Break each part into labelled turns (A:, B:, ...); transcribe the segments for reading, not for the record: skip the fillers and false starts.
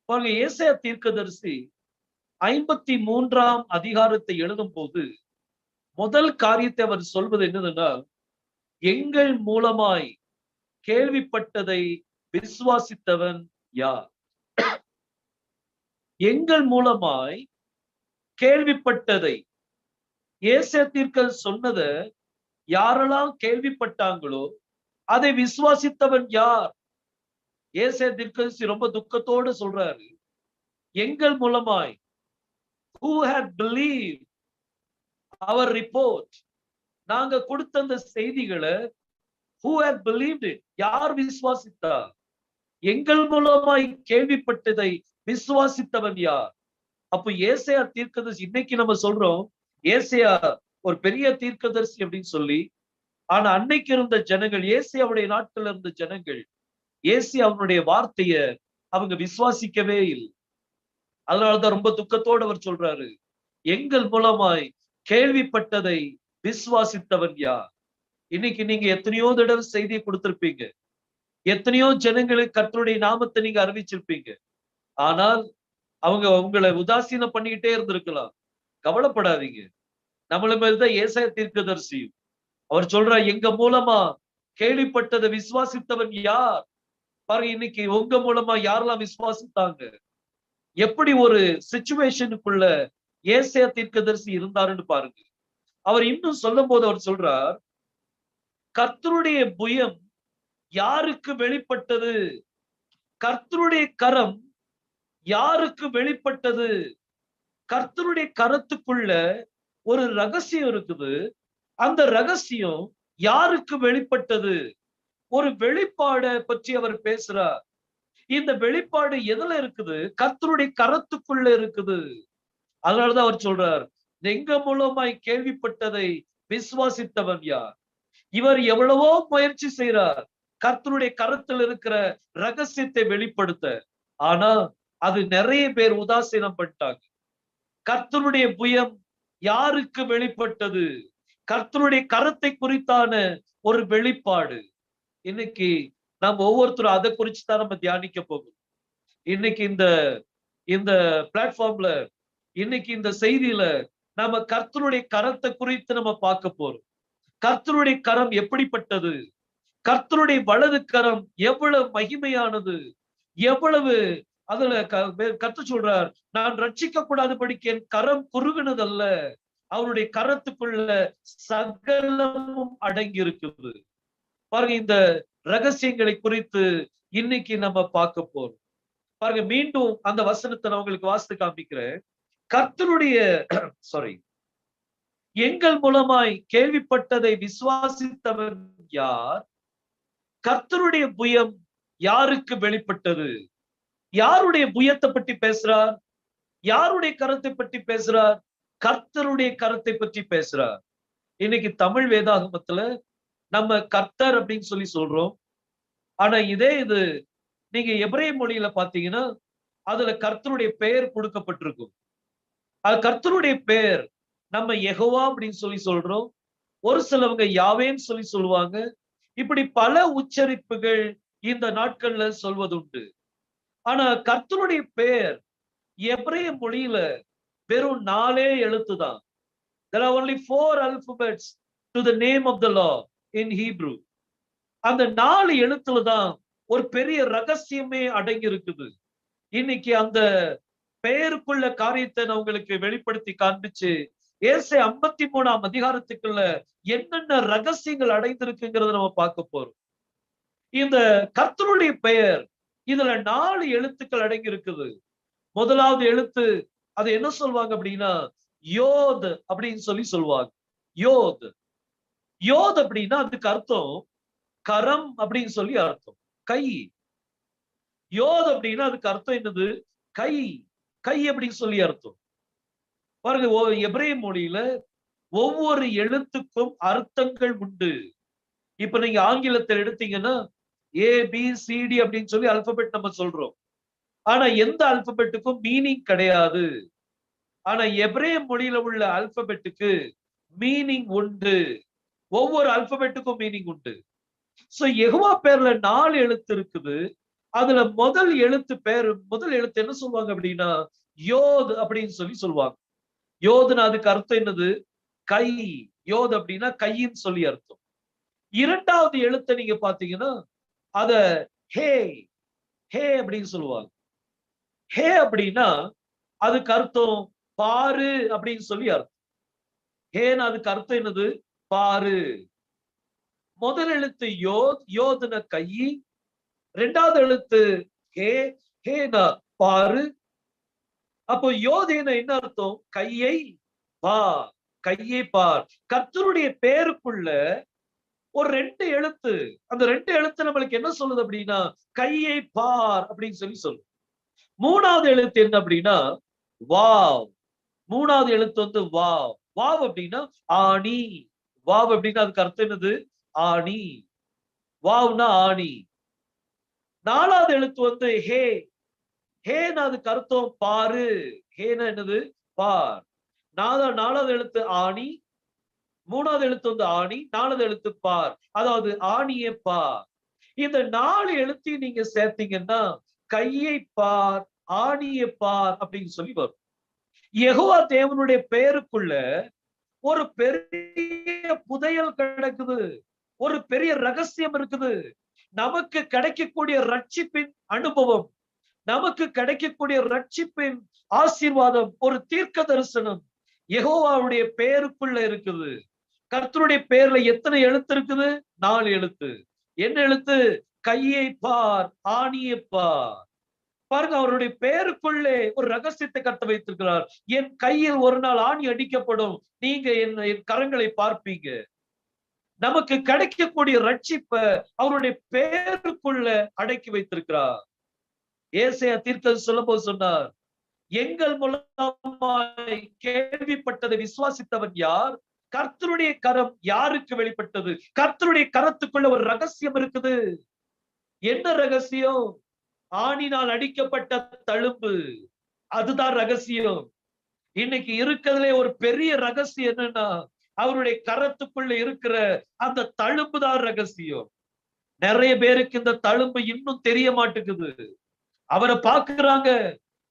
A: பாருங்க, ஏசாயா தீர்க்கதரிசி 53ஆம் அதிகாரத்தை எழுதும் போது முதல் காரியத்தை அவர் சொல்வது என்னதுன்னா, எங்கள் மூலமாய் கேள்விப்பட்டதை விசுவாசித்தவன் யார்? எங்கள் மூலமாய் கேள்விப்பட்டதை, ஏசாயா தீர்க்கர் சொன்னதை யாரெல்லாம் கேள்விப்பட்டாங்களோ அதை விசுவாசித்தவன் யார்? ஏசாயா தீர்க்கதரிசி ரொம்ப துக்கத்தோடு சொல்றாரு, எங்கள் மூலமாய், who had believed our report, நாங்க கொடுத்த அந்த செய்திகளை who had believed it, யார் விசுவாசித்தா? எங்கள் மூலமாய் கேள்விப்பட்டதை விசுவாசித்தவன் யார்? அப்ப ஏசாயா தீர்க்கதரிசி, இன்னைக்கு நம்ம சொல்றோம் ஏசாயா ஒரு பெரிய தீர்க்கதரிசி அப்படின்னு சொல்லி. ஆனா அன்னைக்கு இருந்த ஜனங்கள், ஏசாயாவுடைய நாட்கள் இருந்த ஜனங்கள், அவனுடைய வார்த்தைய அவங்க விசுவாசிக்கவே இல்லை. அதனாலதான் ரொம்ப துக்கத்தோடு அவர் சொல்றாரு, எங்கள் மூலமாய் கேள்விப்பட்டதை விசுவாசித்தவன் யார்? இன்னைக்கு நீங்க எத்தனையோ தடவை செய்தியை கொடுத்திருப்பீங்க, எத்தனையோ ஜனங்களுக்கு கர்த்தருடைய நாமத்தை நீங்க அறிவிச்சிருப்பீங்க. ஆனால் அவங்க உங்களை உதாசீனம் பண்ணிக்கிட்டே இருந்திருக்கலாம். கவலைப்படாதீங்க, நம்மள மாதிரிதான் ஏசாயா தீர்க்கதரிசி. அவர் சொல்றார், எங்க மூலமா கேள்விப்பட்டதை விசுவாசித்தவன் யார்? பாருங்க, இன்னைக்கு உங்க மூலமா யாரெல்லாம் விசுவாசித்தாங்க? எப்படி ஒரு சிச்சுவேஷனுக்குள்ள ஏசாயா தீர்க்கதரிசி இருந்தாருன்னு பாருங்க. அவர் இன்னும் சொல்லும் போது அவர் சொல்றார், கர்த்தருடைய புயம் யாருக்கு வெளிப்பட்டது? கர்த்தருடைய கரம் யாருக்கு வெளிப்பட்டது? கர்த்தருடைய கரத்துக்குள்ள ஒரு ரகசியம் இருக்குது. அந்த ரகசியம் யாருக்கு வெளிப்பட்டது? ஒரு வெளிப்பாடை பற்றி அவர் பேசுறார். இந்த வெளிப்பாடு எதுல இருக்குது? கர்த்தருடைய கரத்துக்குள்ள இருக்குது. அதனாலதான் அவர் சொல்றார், எங்க மூலமாய் கேள்விப்பட்டதை விசுவாசித்தவன் யார்? இவர் எவ்வளவோ முயற்சி செய்யறார் கர்த்தருடைய கரத்தில் இருக்கிற ரகசியத்தை வெளிப்படுத்த. ஆனா அது நிறைய பேர் உதாசீனம் பண்ணிட்டாங்க. கர்த்தருடைய புயம் யாருக்கு வெளிப்பட்டது? கர்த்தருடைய கரத்தை குறித்தான ஒரு வெளிப்பாடு. இன்னைக்கு நாம் ஒவ்வொருத்தரும் அதை குறிச்சு தான் நம்ம தியானிக்க போகும். இன்னைக்கு இந்த பிளாட்ஃபார்ம்ல, இன்னைக்கு இந்த செய்தியில நம்ம கர்த்தருடைய கரத்தை குறித்து நம்ம பார்க்க போறோம். கர்த்தருடைய கரம் எப்படிப்பட்டது? கர்த்தருடைய வலது கரம் எவ்வளவு மகிமையானது, எவ்வளவு அதுல கர்த்தர் சொல்றார், நான் ரட்சிக்க கூடாதபடிக்கு என் கரம் குறுகுனதல்ல, அவருடைய கரத்துக்குள்ள சகலமும் அடங்கி இருக்குது. பாருங்க, இந்த ரகசியங்களை குறித்து இன்னைக்கு நம்ம பார்க்க போறோம். பாருங்க, மீண்டும் அந்த வசனத்தை நான் உங்களுக்கு வாசித்து காமிக்கிறேன். கர்த்தருடைய எங்கள் மூலமாய் கேள்விப்பட்டதை விசுவாசித்தவன் யார்? கர்த்தருடைய புயம் யாருக்கு வெளிப்பட்டது? யாருடைய புயத்தை பற்றி பேசுறார்? யாருடைய கரத்தை பற்றி பேசுறார்? கர்த்தருடைய கரத்தை பற்றி பேசுறார். இன்னைக்கு தமிழ் வேதாகமத்துல நம்ம கர்த்தர் அப்படின்னு சொல்லி சொல்றோம். ஆனா இது நீங்க எபிரேய மொழியில பாத்தீங்கன்னா அதுல கர்த்தருடைய பெயர் கொடுக்கப்பட்டிருக்கும். அது கர்த்தருடைய பெயர் நம்ம யெகோவா அப்படின்னு சொல்லி சொல்றோம். ஒரு சிலவங்க யாவேன்னு சொல்லி சொல்லுவாங்க. இப்படி பல உச்சரிப்புகள் இந்த நாட்கள்ல சொல்வதுண்டு. ஆனா கர்த்தருடைய பெயர் எபிரேய மொழியில வெறும் 4 எழுத்து தான். There are only 4 alphabets to the name of the Lord in Hebrew. அந்த 4 எழுத்துல தான் ஒரு பெரிய ரகசியமே அடங்கி இருக்குது. இன்னைக்கு அந்த பெயருக்குள்ள காரியத்தை நான் உங்களுக்கு வெளிப்படுத்தி காண்பிச்சு, ஏசாயா 53ஆம் அதிகாரத்துக்குள்ள என்னென்ன ரகசியங்கள் அடைந்திருக்குங்கிறத நம்ம பார்க்க போறோம். இந்த கர்த்தருடைய பெயர் இதுல 4 எழுத்துக்கள் அடங்கி இருக்குது. முதலாவது எழுத்து அது என்ன சொல்லுவாங்க அப்படின்னா யோத் அப்படின்னு சொல்லி சொல்லுவாங்க. யோத் யோத் அப்படின்னா அதுக்கு அர்த்தம் கரம் அப்படின்னு சொல்லி அர்த்தம், கை. யோத் அப்படின்னா அதுக்கு அர்த்தம் என்னது? கை. கை அப்படின்னு சொல்லி அர்த்தம். பாருங்க, எபிரேய மொழியில ஒவ்வொரு எழுத்துக்கும் அர்த்தங்கள் உண்டு. இப்ப நீங்க ஆங்கிலத்தில் எடுத்தீங்கன்னா ABCD அப்படின்னு சொல்லி அல்பபெட் நம்ம சொல்றோம். ஆனா எந்த அல்பபெட்டுக்கும் மீனிங் கிடையாது. ஆனா எபிரேய மொழியில உள்ள அல்பபெட்டுக்கு மீனிங் உண்டு. ஒவ்வொரு அல்பபெட்டுக்கும் மீனிங் உண்டு. சோ யெகோவா பேர்ல 4 எழுத்து இருக்குது. அதுல முதல் எழுத்து என்ன சொல்லுவாங்க அப்படின்னா யோத் அப்படின்னு சொல்லுவாங்க. யோதுன்னு அதுக்கு அர்த்தம் என்னது? கை. யோத் அப்படின்னா கையின்னு சொல்லி அர்த்தம். இரண்டாவது எழுத்தை நீங்க பாத்தீங்கன்னா அத ஹே ஹே அப்படின்னு சொல்லுவாங்க. ஹே அப்படின்னா அதுக்கு அர்த்தம் பாரு அப்படின்னு சொல்லி அர்த்தம். ஹேன்னு அதுக்கு அர்த்தம் என்னது? பாரு. முதல் எழுத்து யோத், யோதுன கை. இரண்டாவது எழுத்து ஹே, ஹேனா பாரு. அப்போ யோதேன என்ன அர்த்தம்? கையை பார், கையை பார். கர்த்தருடைய பேருக்குள்ள ஒரு 2 எழுத்து. அந்த 2 எழுத்து நம்மளுக்கு என்ன சொல்லுது அப்படின்னா கையை பார் அப்படின்னு சொல்லு. மூணாவது எழுத்து என்ன அப்படின்னா வாவ். மூணாவது எழுத்து வந்து வாவ். வாவ் அப்படின்னா ஆணி. வாவ் அப்படின்னா அதுக்கு அர்த்தம் என்னது? ஆணி. வாவ்னா ஆணி. நாலாவது எழுத்து வந்து ஹே. ஹேன்னு அதுக்கு அர்த்தம் பாரு. ஹேனா என்னது? பார். நாலாவது எழுத்து ஆணி. மூணாவது எழுத்து வந்து ஆணி. நாலாவது எழுத்து பார். அதாவது ஆணியை பார். இந்த 4 எழுத்தையும் நீங்க சேர்த்தீங்கன்னா கையை பார், ஆணியை பார் அப்படின்னு சொல்லி வரும். யெகோவா தேவனுடைய பெயருக்குள்ள ஒரு பெரிய புதையல் கிடக்குது. ஒரு பெரிய ரகசியம் இருக்குது. நமக்கு கிடைக்கக்கூடிய ரட்சிப்பின் அனுபவம், நமக்கு கிடைக்கக்கூடிய ரட்சிப்பின் ஆசீர்வாதம், ஒரு தீர்க்க தரிசனம் யெகோவாவுடைய பெயருக்குள்ள இருக்குது. கர்த்தருடைய பெயர்ல எத்தனை எழுத்து இருக்குது? 4 எழுத்து. என்ன எழுத்து? கையை பார், ஆணியை பார். பாருங்க, அவருடைய பெயருக்குள்ளே ஒரு ரகசியத்தை கர்த்தர் வைத்திருக்கிறார். என் கையில் ஒரு நாள் ஆணி அடிக்கப்படும், நீங்க என் கரங்களை பார்ப்பீங்க. நமக்கு கிடைக்கக்கூடிய ரட்சிப்ப அவருடைய பெயருக்குள்ள அடக்கி வைத்திருக்கிறார். ஏசாயா தீர்க்கதரிசி சொல்லும்போது சொன்னார், எங்கள் மூலமாய் கேள்விப்பட்டதை விசுவாசித்தவன் யார்? கர்த்தருடைய கரம் யாருக்கு வெளிப்பட்டது? கர்த்தருடைய கரத்துக்குள்ள ஒரு ரகசியம் இருக்குது. என்ன ரகசியம்? ஆணினால் அடிக்கப்பட்ட தழும்பு. அதுதான் ரகசியம். இன்னைக்கு இருக்கிறதுலே ஒரு பெரிய ரகசியம் என்னன்னா அவருடைய கரத்துக்குள்ள இருக்கிற அந்த தழும்பு தான் ரகசியம். நிறைய பேருக்கு இந்த தழும்பு இன்னும் தெரிய மாட்டேங்குது. அவரை பாக்குறாங்க,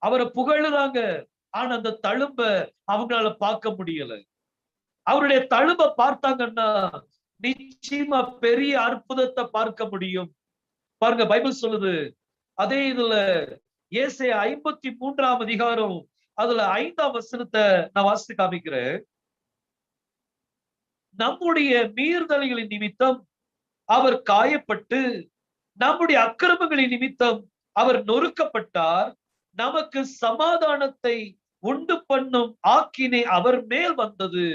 A: அவரை புகழுறாங்க, ஆனா அந்த தழும்ப அவங்களால பார்க்க முடியல. அவருடைய தழும்ப பார்த்தாங்கன்னா நிச்சயமா பெரிய அற்புதத்தை பார்க்க முடியும். பாருங்க, பைபிள் சொல்லுது, அதே இதுல ஏசாயா 53ஆம் அதிகாரம் அதுல 5ஆம் வசனத்தை நான் வாசித்து காமிக்கிறேன். நம்முடைய மீறுதல்களின் நிமித்தம் அவர் காயப்பட்டு, நம்முடைய அக்கிரமங்களின் நிமித்தம் அவர் நொறுக்கப்பட்டார். நமக்கு சமாதானத்தை உண்டு பண்ணும் ஆக்கினை அவர் மேல் வந்தது.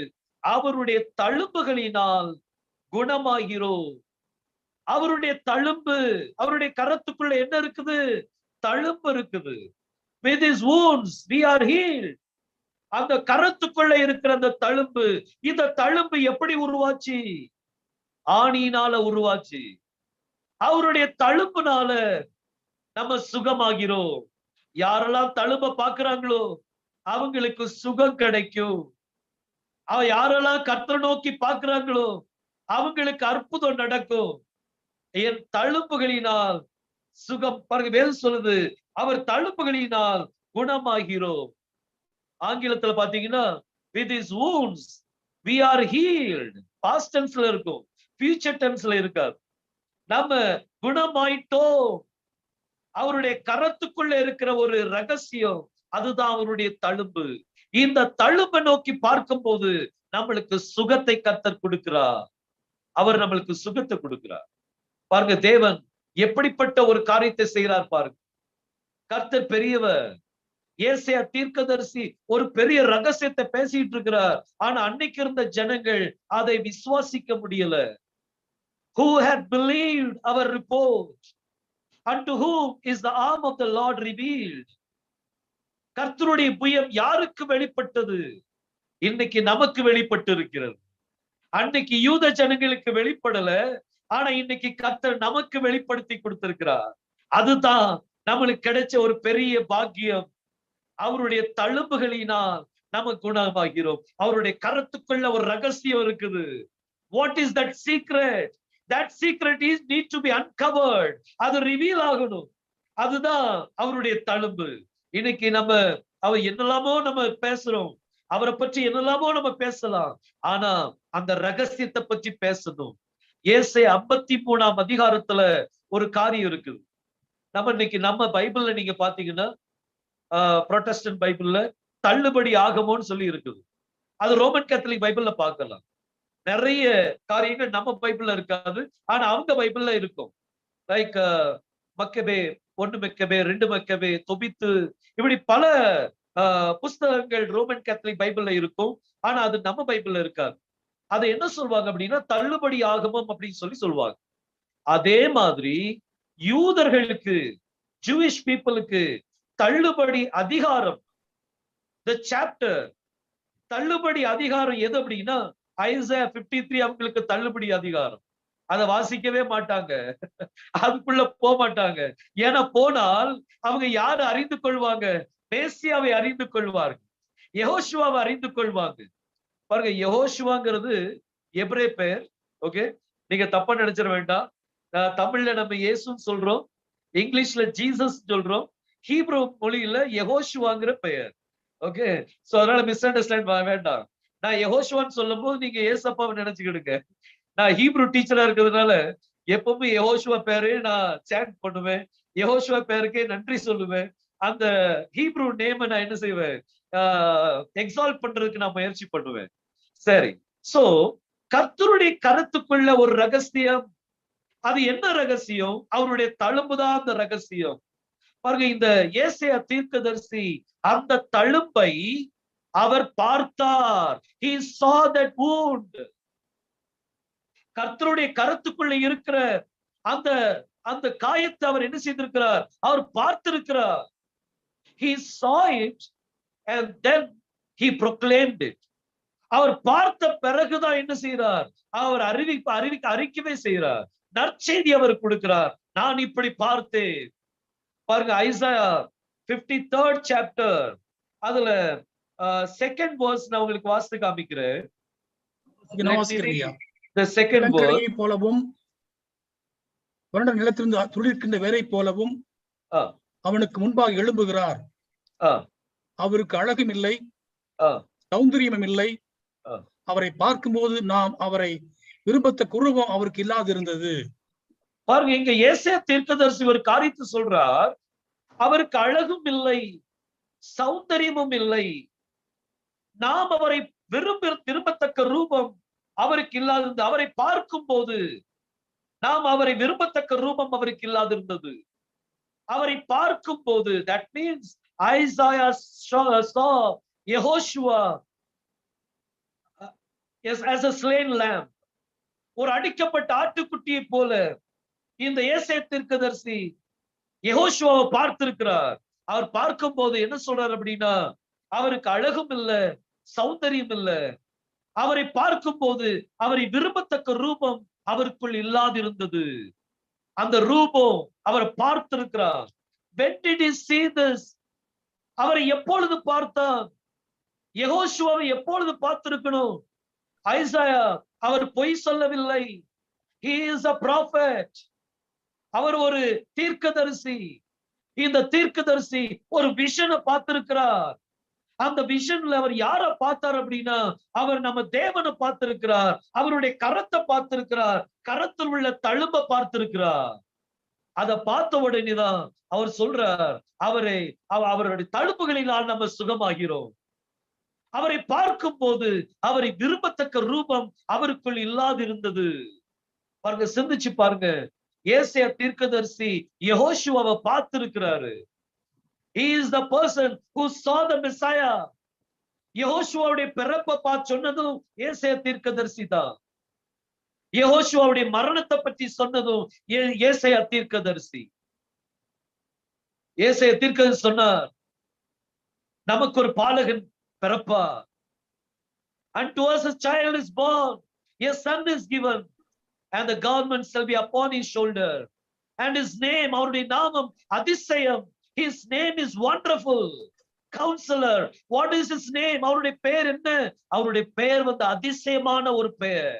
A: அவருடைய தழும்புகளினால் குணமாகிறோம். அவருடைய தழும்பு, அவருடைய கரத்துக்குள்ள என்ன இருக்குது? தழும்பு இருக்குது. With his wounds we are healed. அந்த கரத்துக்குள்ள இருக்கிற அந்த தழும்பு, இந்த தழும்பு எப்படி உருவாச்சு? ஆணியினால உருவாச்சு. அவருடைய தழும்புனால நம்ம சுகமாகிறோம். யாரெல்லாம் தழும்ப பாக்குறாங்களோ அவங்களுக்கு சுகம் கிடைக்கும். யாரெல்லாம் கர்த்தரை நோக்கி பாக்குறாங்களோ அவங்களுக்கு அற்புதம் நடக்கும். என் தழும்புகளினால் சுகம். பாருங்க, வேதம் சொல்லுது, அவர் தழும்புகளினால் குணமாகிறோம். ஆங்கிலத்துல பாத்தீங்கன்னா with his wounds we are healed. past tenseல இருக்கும், future tenseல இருக்காது. நம்ம குணமாயிட்டோம். அவருடைய கரத்துக்குள்ள இருக்கிற ஒரு ரகசியம், அதுதான் அவருடைய தழும்பு. இந்த தழும்பை நோக்கி பார்க்கும் போது நம்மளுக்கு சுகத்தை கர்த்தர் கொடுக்கிறார். அவர் நம்மளுக்கு சுகத்தை கொடுக்கிறார். பாருங்க, தேவன் எப்படிப்பட்ட ஒரு காரியத்தை செய்கிறார் பாருங்க. கர்த்தர் பெரியவர். ஏசாயா தீர்க்கதரிசி ஒரு பெரிய ரகசியத்தை பேசிட்டு இருக்கிறார். ஆனா அன்னைக்கு இருந்த ஜனங்கள் அதை விசுவாசிக்க முடியல. Who had believed our report? Unto whom is the arm of the Lord revealed? கர்த்தருடைய புயம் யாருக்கு வெளிப்பட்டது? இன்னைக்கு நமக்கு வெளிப்பட்டு இருக்கிறது. அன்னைக்கு யூத ஜனங்களுக்கு வெளிப்படல, ஆனா இன்னைக்கு கர்த்தர் நமக்கு வெளிப்படுத்தி கொடுத்திருக்கிறார். அதுதான் நம்மளுக்கு கிடைச்ச ஒரு பெரிய பாக்கியம். அவருடைய தழும்புகளினால் நம்ம குணமாகிறோம். அவருடைய கரத்துக்குள்ள ஒரு ரகசியம் இருக்குது. What is that secret? That secret is need to be uncovered. அது ரிவீல் ஆகணும். அதுதான் அவருடைய தழும்பு. இன்னைக்கு நம்ம அவர் என்னெல்லாமோ நம்ம பேசுறோம், அவரை பற்றி என்னெல்லாமோ நம்ம பேசலாம். ஆனா அந்த ரகசியத்தை பற்றி பேசணும். ஏசாயா 53ஆம் அதிகாரத்துல ஒரு காரியம் இருக்குது. நம்ம இன்னைக்கு நம்ம பைபிள்ல நீங்க பாத்தீங்கன்னா புரோட்டஸ்டன்ட் பைபிள்ல தள்ளுபடி ஆகமோன்னு சொல்லி இருக்குது. அது ரோமன் கேத்தலிக் பைபிள்ல பார்க்கலாம். நிறைய காரியங்கள் நம்ம பைபிள்ல இருக்காது, ஆனா அவங்க பைபிள்ல இருக்கும். லைக் மக்கபே 1 மக்கபே 2 மக்கபே தொபித்து, இப்படி பல புஸ்தகங்கள் ரோமன் கேத்தலிக் பைபிள்ல இருக்கும். ஆனா அது நம்ம பைபிள்ல இருக்காது. அதை என்ன சொல்வாங்க அப்படின்னா தள்ளுபடி ஆகமம் அப்படின்னு சொல்லி சொல்லுவாங்க. அதே மாதிரி யூதர்களுக்கு, ஜூயிஷ் பீப்புளுக்கு தள்ளுபடி அதிகாரம், the chapter, தள்ளுபடி அதிகாரம் எது அப்படின்னா ஐசாயா 53 அவங்களுக்கு தள்ளுபடி அதிகாரம். அதை வாசிக்கவே மாட்டாங்க, அதுக்குள்ள போக மாட்டாங்க. ஏன்னா போனால் அவங்க யாரு அறிந்து கொள்வாங்க? மேசியாவை அறிந்து கொள்வார்கள், யெகோஷுவாவை அறிந்து கொள்வாங்க. பாருங்க, யெகோஷுவாங்கிறது எபிரே பெயர். ஓகே, நீங்க தப்பா நினைச்சிட வேண்டாம். தமிழ்ல நம்ம இயேசுன்னு சொல்றோம், இங்கிலீஷ்ல ஜீசஸ் சொல்றோம், ஹீப்ரு மொழியில யெகோஷுவாங்கிற பெயர். ஓகே, சோ அதனால மிஸ் அண்டர்ஸ்டாண்ட் வேண்டாம். நான் யெகோஷுவான்னு சொல்லும் போது நீங்க ஏசப்பாவை நினைச்சுக்கிடுங்க. நான் ஹீப்ரு டீச்சரா இருக்கிறதுனால எப்பவுமே யெகோஷுவா பேரே நான் சாண்ட் பண்ணுவேன், யெகோஷுவா பேருக்கே நன்றி சொல்லுவேன். அந்த ஹீப்ரு நேம் நான் என்ன செய்வேன், எக்ஸால்ட் பண்றதுக்கு நான் முயற்சி பண்ணுவேன். சரி, சோ கர்த்தருடைய கருத்துக்குள்ள ஒரு ரகசியம். அது என்ன ரகசியம்? அவருடைய தழும்புதான் அந்த ரகசியம். பாருங்க, இந்த ஏசாயா தீர்க்கதரிசி அந்த தழும்பை அவர் பார்த்தார். He saw that wound. கர்த்தருடைய கருத்துக்குள்ள இருக்கிற அந்த அந்த காயத்தை அவர் என்ன செய்திருக்கிறார்? அவர் பார்த்திருக்கிறார். He saw it and then he proclaimed it. அவர் பார்த்த பிறகுதான் என்ன செய்கிறார்? அவர் அறிக்கவே செய்கிறார். நற்செய்தி அவர் கொடுக்கிறார், நான் இப்படி பார்த்தேன். பாருங்க, ஐசாயா 53rd chapter, அதுல செகண்ட் வேர்ஸ் நான் உங்களுக்கு வாசித்து காமிக்கிறேன். The second verse,
B: போலவும் வறண்ட நிலத்திலிருந்து துளிர்க்கின்ற வேரை போலவும் அவனுக்கு முன்பாக எழும்புகிறார். அவருக்கு அழகும் இல்லை, சௌந்தரியமும் இல்லை. அவரை பார்க்கும்போது நாம் அவரை விரும்பத்தக்க உருவம் அவருக்கு இல்லாதிருந்தது.
A: பாருங்க, இங்க ஏசாயா தீர்க்கதரிசி ஒரு காரியத்தை சொல்றார். அவருக்கு அழகும் இல்லை, சௌந்தரியமும் இல்லை, நாம் அவரை விரும்பத்தக்க ரூபம் அவருக்கு இல்லாதிருந்தது. அவரை பார்க்கும் போது நாம் அவரை விரும்பத்தக்க ரூபம் அவருக்கு இல்லாதிருந்தது. அவரை பார்க்கும் போது, that means Isaiah saw Yehoshua as a slain lamb. ஒரு அடிக்கப்பட்ட ஆட்டுக்குட்டியை போல இந்த ஏசாயா தீர்க்கதரிசி யெகோஷுவாவை பார்த்திருக்கிறார். அவர் பார்க்கும் போது என்ன சொல்றார் அப்படின்னா, அவருக்கு அழகும் இல்ல, சௌந்தரியம் இல்ல. அவரை பார்க்கும் போது அவரை விரும்பத்தக்க ரூபம் அவருக்குள் இல்லாதிருந்தது. அந்த ரூபம் அவரை பார்த்திருக்கிறார். When did he see this? அவரை எப்பொழுது பார்த்தார்? யெகோஷுவாவை எப்பொழுது பார்த்திருக்கணும்? ஐசாயா அவர் பொய் சொல்லவில்லை. He is a prophet. அவர் ஒரு தீர்க்கதரிசி. இந்த தீர்க்கதரிசி ஒரு விஷனை பார்த்திருக்கிறார். அந்த விஷன்ல அவர் யாரை பார்த்தார் அப்படின்னா, அவர் நம்ம தேவனை பார்த்திருக்கிறார், அவருடைய கரத்தை பார்த்திருக்கிறார், கரத்தில் உள்ள தழும்ப பார்த்திருக்கிறார். அதை பார்த்த உடனேதான் அவர் சொல்றார், அவருடைய தழும்புகளினால் நம்ம சுகமாகிறோம். அவரை பார்க்கும் போது அவரை விரும்பத்தக்க ரூபம் அவருக்குள் இல்லாதிருந்தது. பாருங்க, சிந்திச்சு பாருங்க. ஏசாயா தீர்க்கதரிசி யெகோஷுவாவை பார்த்திருக்கிறாரு. He is the person who saw the Messiah. யெகோஷுவாவுடைய பிறப்பை பார்த்து சொன்னதும் ஏசாயா தீர்க்கதரிசி தான். யெகோஷுவாவுடைய மரணத்தை பற்றி சொன்னதும் ஏசாயா தீர்க்கதரிசி. ஏசாயா தீர்க்கதரிசி சொன்னார், நமக்கு ஒரு பாலகன் பிறப்பார். Unto us a child is born, a son is given, and the government shall be upon his shoulder. And his name, அவருடைய நாமம் அதிசயம். His name is wonderful counselor. What is his name? அவருடைய பெயர் என்ன? அவருடைய பெயர் அதிசயமான ஒரு பெயர்.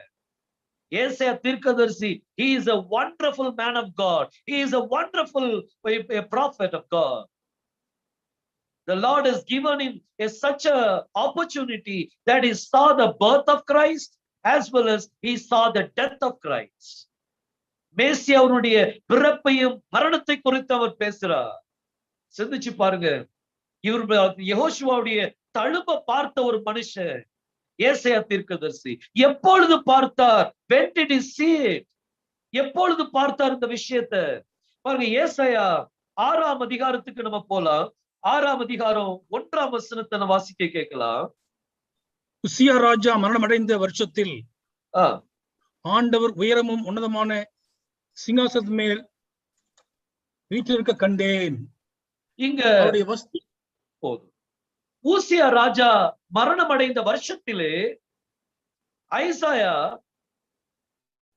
A: ஏசாயா தீர்க்கதரிசி, he is a wonderful man of God, he is a wonderful a prophet of God. The Lord has given him such a opportunity that he saw the birth of Christ as well as he saw the death of Christ. மேசியாவுடைய பிறப்பையும் மரணத்தை குறித்து அவர் பேசுறார். சிந்திச்சு பாருங்க, இவர் யெகோஷுவாவுடைய தழும்ப பார்த்த ஒரு மனுஷன் ஏசாயா தீர்க்கதரிசி. எப்பொழுது பார்த்தார்? when did he see it? எப்பொழுது பார்த்தார் இந்த விஷயத்தை? பாருங்க, ஏசாயா 6ஆம் அதிகாரத்துக்கு நம்ம போலாம். 6ஆம் அதிகாரம் 1ஆம் வசனத்தை நம்ம வாசிக்க கேட்கலாம்.
B: உசியா ராஜா மரணம் அடைந்த வருஷத்தில் ஆண்டவர் உயரமும் உன்னதமான சிங்காசனத்தின் மேல் வீற்றிருக்க கண்டேன்.
A: இங்க ஊசியா ராஜா மரணம் அடைந்த வருஷத்திலே ஐசாயா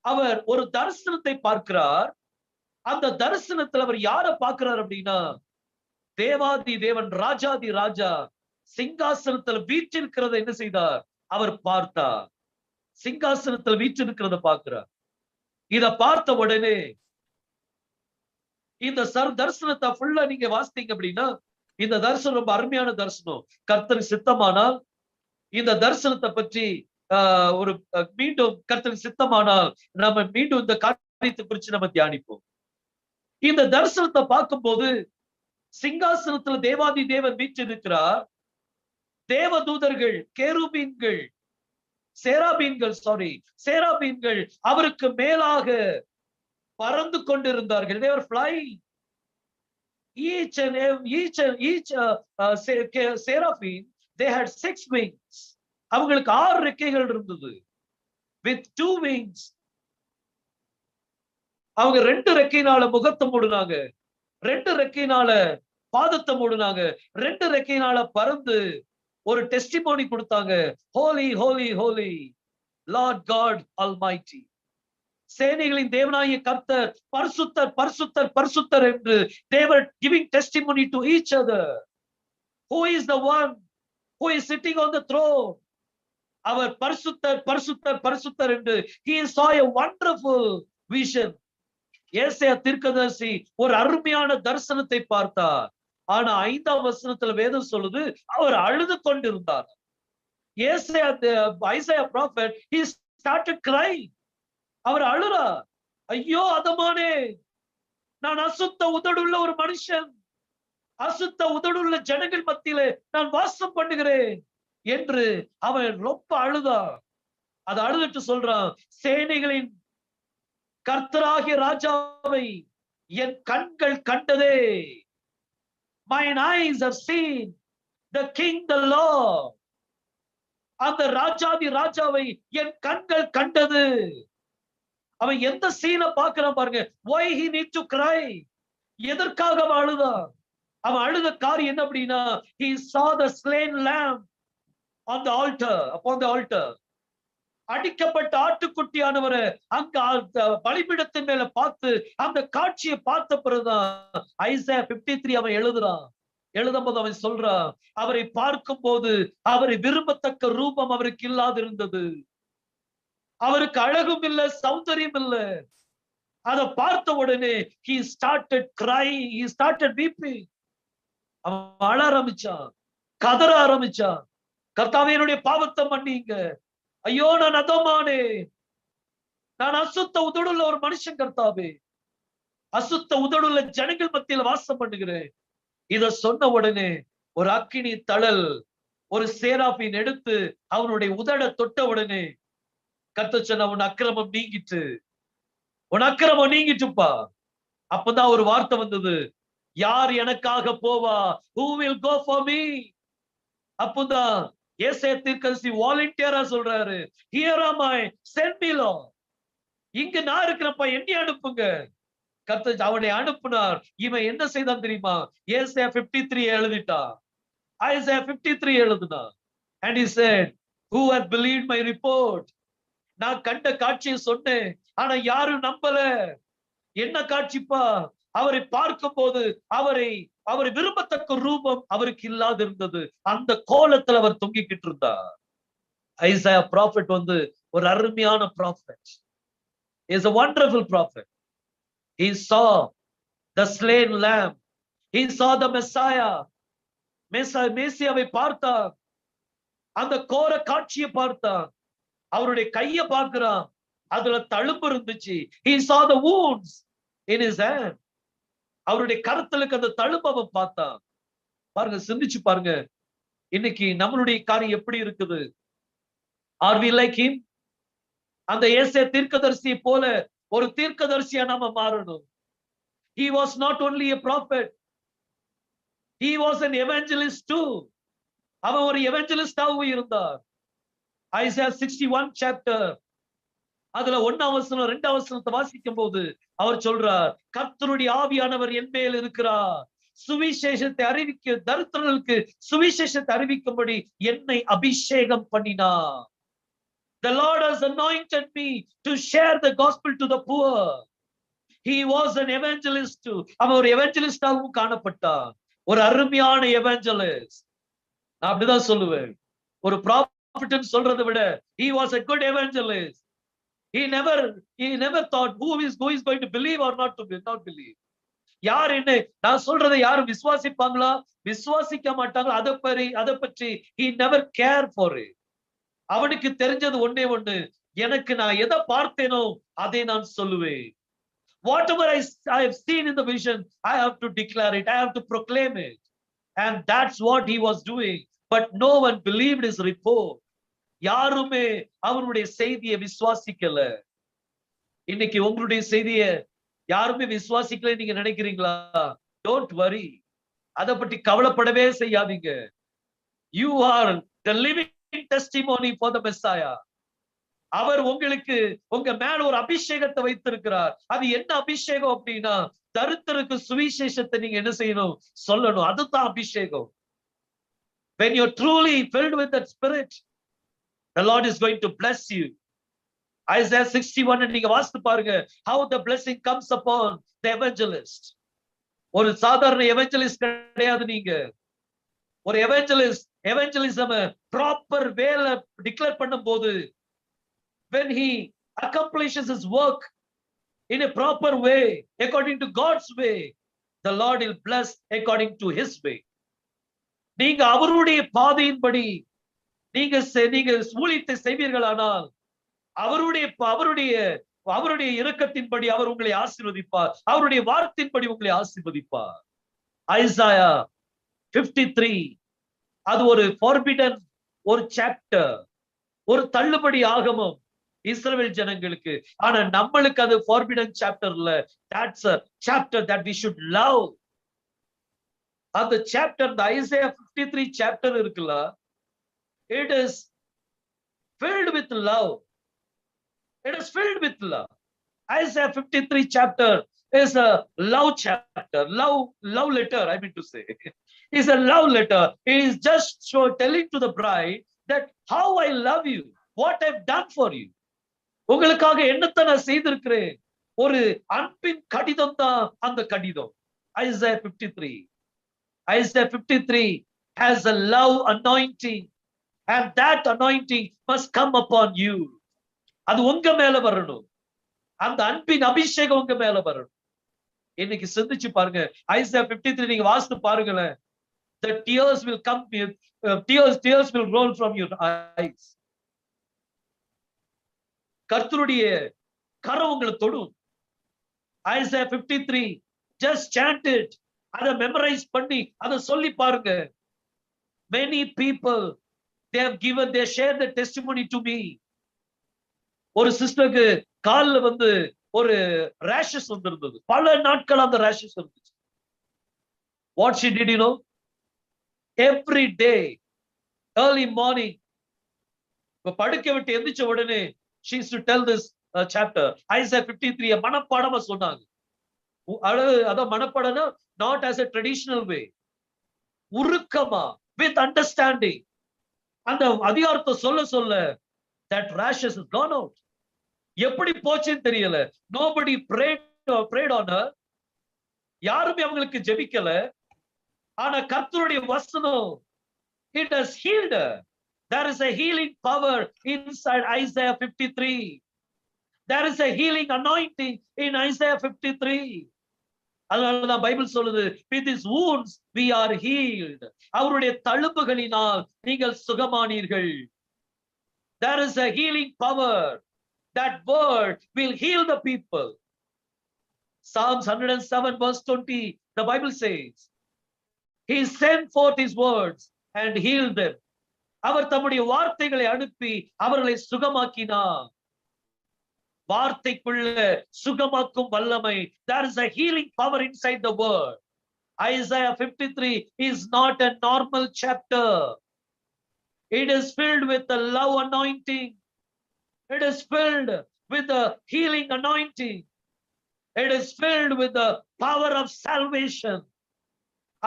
A: அவர் ஒரு தரிசனத்தை பார்க்கிறார். அந்த தரிசனத்தில் அவர் யாரை பார்க்கிறார் அப்படின்னா, தேவாதி தேவன் ராஜாதி ராஜா சிங்காசனத்தில் வீற்றிருக்கிறத என்ன செய்தார்? அவர் பார்த்தார். சிங்காசனத்தில் வீற்றிருக்கிறத பார்க்கிறார். இத பார்த்த உடனே இந்த தரிசனத்தை ஃபுல்லா நீங்க வாசித்தீங்க அப்படின்னா, இந்த தரிசனம் ரொம்ப அருமையான தரிசனம். கர்த்தருக்கு சித்தமானால் இந்த தரிசனத்தை பற்றி ஒரு மீண்டும் கர்த்தருக்கு சித்தமானால் நம்ம மீண்டும் இந்த காரியத்தை குறித்து நம்ம தியானிப்போம். இந்த தரிசனத்தை பார்க்கும்போது சிங்காசனத்துல தேவாதி தேவன் வீற்றிருக்கிறார். தேவதூதர்கள், கேருபீன்கள், சேராபீன்கள் அவருக்கு மேலாக பறந்து கொண்டிருந்தார்கள். they were flying. each seraphim, they had 6 wings. அவங்களுக்கு 6 ரெக்கைகள் இருந்தது. with 2 wings, அவங்க 2 ரெக்கையினால முகத்தை மூடுனாங்க, 2 ரெக்கையினால பாதத்தை மூடுனாங்க, 2 ரெக்கையினால பறந்து ஒரு டெஸ்டிமோனி கொடுத்தாங்க. Holy holy holy Lord God Almighty. சேனைகளின் தேவனாகிய கர்த்தர் பரிசுத்தர் பரிசுத்தர் பரிசுத்தர் என்று they were giving testimony to each other. Who is the one who is sitting on the throne? அவர் பரிசுத்தர் பரிசுத்தர் பரிசுத்தர் என்று he saw a wonderful vision. ஏசாயா தீர்க்கதரிசி ஒரு அருமையான தரிசனத்தை பார்த்தார். ஆனா 5ஆம் வசனத்துல வேதம் சொல்லுது, அவர் அழுது கொண்டிருந்தார். Isaiah prophet, he started crying. அவர் அழுறார். ஐயோ அதமானே, நான் அசுத்த உதடுள்ள ஒரு மனுஷன், அசுத்த உதடுள்ள ஜனங்கள் மத்தியிலே நான் வாசம் பண்ணுகிறேன் என்று அவன் ரொம்ப அழுதான். அது அழுதுட்டு சொல்றான், சேனைகளின் கர்த்தராகிய ராஜாவை என் கண்கள் கண்டதே. Mine eyes have seen the king, the Lord. அந்த ராஜாதி ராஜாவை என் கண்கள் கண்டது. அவன் எந்த சீனை பார்க்கிறான் பாருங்க. why he need to cry? எதற்காக அவன் அழுதான்? அவன் அழுத காரியம் என்ன அப்படின்னா, he saw the slain lamb on the altar, upon the altar. அடிக்கப்பட்ட ஆட்டுக்குட்டியானவரை அங்க பலிபீடத்தின் மேல பார்த்து அந்த காட்சியை பார்த்த பிறகுதான் ஐசாயா 53 அவன் எழுதுறான். எழுதும்போது அவன் சொல்றான், அவரை பார்க்கும் போது அவரை விரும்பத்தக்க ரூபம் அவருக்கு இல்லாது இருந்தது, அவருக்கு அழகும் இல்ல, சௌந்தரியம் இல்ல. அதை பார்த்த உடனே he started crying, he started weeping. அவன் அழ ஆரம்பிச்சான், கதற ஆரம்பிச்சான். கர்த்தாவே என்னுடைய பாவத்தை மன்னிங்க, ஐயோ நான் அதமானே, நான் அசுத்த உதடுள்ள ஒரு மனுஷன் கர்த்தாவே, அசுத்த உதடுள்ள ஜனங்கள் மத்தியில் வாசம் பண்ணுகிறேன். இத சொன்ன உடனே ஒரு அக்கினி தழல் ஒரு சேராபீன் எடுத்து அவனுடைய உதட தொட்ட உடனே கர்த்தர் சொன்ன, உன் அக்கிரமம் நீங்கிட்டு, உன் அக்கிரமம் நீங்கிட்டுப்பா. அப்பதான் ஒரு வார்த்தை வந்தது, யார் எனக்காக போவா? who will go for me? அப்பதான் ஏசாயா தீர்க்கதரிசி வாலண்டியரா சொல்றாரு, here am I, send me Lord. இங்க நான் இருக்கிறப்ப என்னை அனுப்புங்க. கர்த்தர் அவனை அனுப்புனார். இவன் என்ன செய்தான் தெரியுமா? ஏசாயா 53 எழுதிட்டான். Isaiah 53 எழுதுனான். and he said, who had believed my report? நான் கண்ட காட்சியை சொன்னேன், ஆனா யாரும் நம்பல. என்ன காட்சிப்பா? அவரை பார்க்கும் போது அவரை விரும்பத்தக்க ரூபம் அவருக்கு இல்லாது இருந்தது. அந்த கோலத்துல அவர் தொங்கிக்கிட்டு இருந்தார். ஐசாயா ப்ராஃபெட் வந்து ஒரு அருமையான prophet. He is a wonderful prophet. He saw the slain lamb. He saw the Messiah. மேசியாவை பார்த்தான். அந்த கோர காட்சியை பார்த்தான். அவருடைய கையை பார்க்கிறான். அதுல தழும்பு இருந்துச்சு. He saw the wounds in his hand. அவருடைய கருத்தலுக்கு அந்த தழும்பு அவன் பார்த்தான். பாருங்க, சிந்திச்சு பாருங்க. இன்னைக்கு நம்மளுடைய காரியம் எப்படி இருக்குது? Are we like him? அந்த ஏசாயா தீர்க்கதரிசியை போல ஒரு தீர்க்கதரிசியா நாம மாறணும். He was not only a prophet, he was an evangelist too. அவன் ஒரு எவெஞ்சலிஸ்டாவும் இருந்தார். Isaiah 61 chapter அதுல 1ஆம் வசனம் 2ஆம் வசனத்தை வாசிக்கும் போது அவர் சொல்றார், கர்த்தருடைய ஆவியானவர் என் மேல் இருக்கிறார், சுவிசேஷத்தை அறிவிக்க தரித்திரர்களுக்கு சுவிசேஷத்தை அறிவிக்கும்படி என்னை அபிஷேகம் பண்ணினார். The Lord has anointed me to share the gospel to the poor. He was an evangelist too. அவன் ஒரு எவெஞ்சலிஸ்டாவும் காணப்பட்டான். ஒரு அருமையான எவெஞ்சலிஸ்ட். நான் அப்படிதான் சொல்லுவேன். ஒரு ப்ராஃபிட்னு சொல்றதை விட he was a good evangelist. He never thought who is going to believe or not believe. யார் என்ன நான் சொல்றதை யாரும் விசுவாசிப்பாங்களா விசுவாசிக்க மாட்டாங்களா அதை பற்றி he never care for it. அவனுக்கு தெரிஞ்சது ஒண்ணே ஒண்ணு, எனக்கு நான் எதை பார்த்தேனோ அதை நான் சொல்லுவேன். Whatever I have seen in the vision, I have to declare it, I have to proclaim it. And that's what he was doing. But no one believed his report. யாருமே அவருடைய செய்தியை விசுவாசிக்கல. இன்னைக்கு உங்களுடைய செய்தியை யாருமே விசுவாசிக்கல நீங்க நினைக்கிறீங்களா? Don't worry. அதை பற்றி கவலைப்படவே செய்யாதீங்க. You are the living testimony for the Messiah. அவர் உங்களுக்கு உங்க மேல ஒரு அபிஷேகத்தை வைத்திருக்கிறார். அது என்ன அபிஷேகம் அப்படின்னா, தரித்திரருக்கு சுவிசேஷத்தை நீங்க என்ன செய்யணும்? சொல்லணும். அதுதான் அபிஷேகம். When you're truly filled with that spirit, the Lord is going to bless you. Isaiah 61 நீங்க வாசித்து பாருங்க, how the blessing comes upon the evangelist. ஒரு சாதாரண எவெஞ்சலிஸ்ட் கிடையாது நீங்க. ஒரு evangelism ப்ராப்பர் வேல டிக்ளேர் பண்ணும்போது, when he accomplishes his work in a proper way, according to God's way, the Lord will bless according to his way. நீங்க அவருடைய பாதையின்படி நீங்க ஊழியத்தை செய்வீர்களானால் அவருடைய இரக்கத்தின்படி அவர் உங்களை ஆசீர்வதிப்பார். அவருடைய வார்த்தையின்படி உங்களை ஆசீர்வதிப்பார். ஐசாயா 53 அது ஒரு forbidden ஒரு சாப்டர், ஒரு தள்ளுபடி ஆகமம் இஸ்ரவேல் ஜனங்களுக்கு. ஆனா நம்மளுக்கு அது forbidden சாப்டர்ல. that's a chapter that we should love. அந்த சாப்டர், the Isaiah 53 சாப்டர் இருக்குல்ல, it is filled with love. It is filled with love. Isaiah 53 chapter is a love chapter, love letter, I mean to say. It's a love letter. It is just telling to the bride that how I love you, what I've done for you. உங்களுக்காக என்னத்தை நான் செய்திருக்கிறேன். ஒரு அன்பின் கடிதம் தான் அந்த கடிதம். Isaiah 53. Isaiah 53 has a love anointing, and that anointing must come upon you. அது உங்க மேல வரணும். அந்த அன்பின் அபிஷேகம் உங்க மேல வரணும். இன்னைக்கு சிந்திச்சு பாருங்க. Isaiah 53 நீங்க வாசித்து பாருங்களேன். The tears will come, tears will roll from your eyes. கர்த்தருடைய கரம் உங்களை தொடும். Isaiah 53 just chant it. அதை மெமரைஸ் பண்ணி அதை சொல்லி பாருங்க. Many people they share the testimony to me. ஒரு சிஸ்டருக்கு கால்ல ஒரு ரேஷஸ் வந்திருந்தது. பல நாட்கள் அந்த ரேஷஸ் இருந்துச்சு. What she did, every day early morning படுக்க விட்டு எந்திரிச்ச உடனே she used to tell this chapter, Isaiah 53 மனப்பாடமா சொன்னாங்க. அதான் மனப்பாடம்னா not as a traditional way, உருக்கமா with understanding. அந்த அதிகாரத்தை சொல்ல that rashes has gone out. எப்படி போச்சுன்னு தெரியல. nobody prayed on her. யாருமே அவங்களுக்கு ஜெபிக்கல. ஆனா கர்த்தருடைய வசனம், it has healed her. There is a healing power inside Isaiah 53. There is a healing anointing in Isaiah 53. அதனாலதான் பைபிள் சொல்லுது, with his wounds we are healed. அவருடைய தழும்புகளினால் நீங்கள் சுகமானீர்கள். There is a healing power. That word will heal the people. Psalms 107 verse 20, the Bible says, he sent forth his words and healed them. அவர் தம்முடைய வார்த்தைகளை அனுப்பி அவர்களை சுகமாக்கினார். வார்த்தைக்குள்ள சுகமாக்கும் வல்லமை. There is a healing power inside the word. Isaiah 53 is not a normal chapter. It is filled with the love anointing. It is filled with the healing anointing. It is filled with the power of salvation.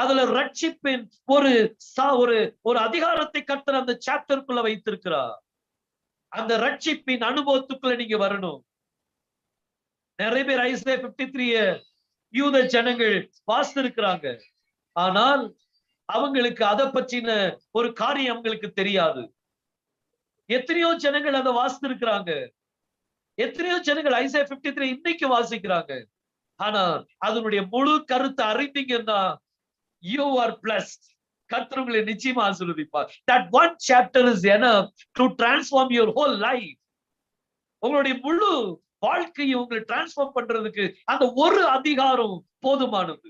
A: அதுல ரட்சிப்பின் ஒரு அதிகாரத்தை கர்த்தர் அந்த சாப்டருக்குள்ள வைத்திருக்கிறார். அந்த ரட்சிப்பின் அனுபவத்துக்குள்ள நீங்க வரணும். நிறைய பேர் ஐசையா 53 யூத ஜனங்கள் வாசித்திருக்கிறாங்க. ஆனால் அவங்களுக்கு அதை பற்றின ஒரு காரியம் அவங்களுக்கு தெரியாது. எத்தனையோ ஜனங்கள் அதை வாசித்திருக்கிறாங்க. எத்தனையோ ஜனங்கள் ஐசையா 53 இன்னைக்கு வாசிக்கிறாங்க. ஆனா அதனுடைய முழு கருத்தை அறிந்தீங்கன்னா you are blessed. கர்த்தர் உங்களை நிச்சயமா ஆசீர்வதிப்பார். That one chapter is enough to transform your whole life. உங்களுடைய முழு வாழ்க்கையை உங்களை டிரான்ஸ்ஃபார்ம் பண்றதுக்கு அந்த ஒரு அதிகாரம் போதுமானது.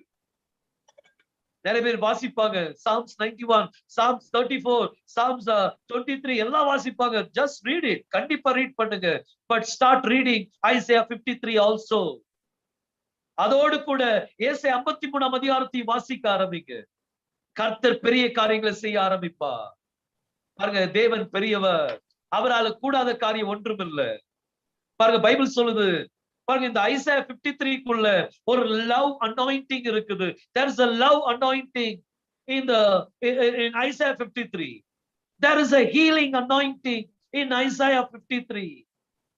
A: நிறைய பேர் வாசிப்பாங்க. Psalms 91, Psalms 34, Psalms 23 எல்லாம் வாசிப்பாங்க. Just read it. கண்டிப்பா ரீட் பண்ணுங்க. But start reading Isaiah 53 also. அதோடு கூட ஏசாயா 53 அதிகாரத்தை வாசிக்க ஆரம்பிங்க. கர்த்தர் பெரிய காரியங்களை செய்ய ஆரம்பிப்பா. பாருங்க, தேவன் பெரியவர். அவரால் கூடாத காரியம் ஒன்றும் இல்லை. பாருங்க, பைபிள் சொல்லுது. பாருங்க, இந்த ஐசையா 53க்குள்ள ஒரு லவ் அனாயிண்டிங் இருக்குது. There is a love anointing in Isaiah 53. There is a healing anointing in Isaiah 53.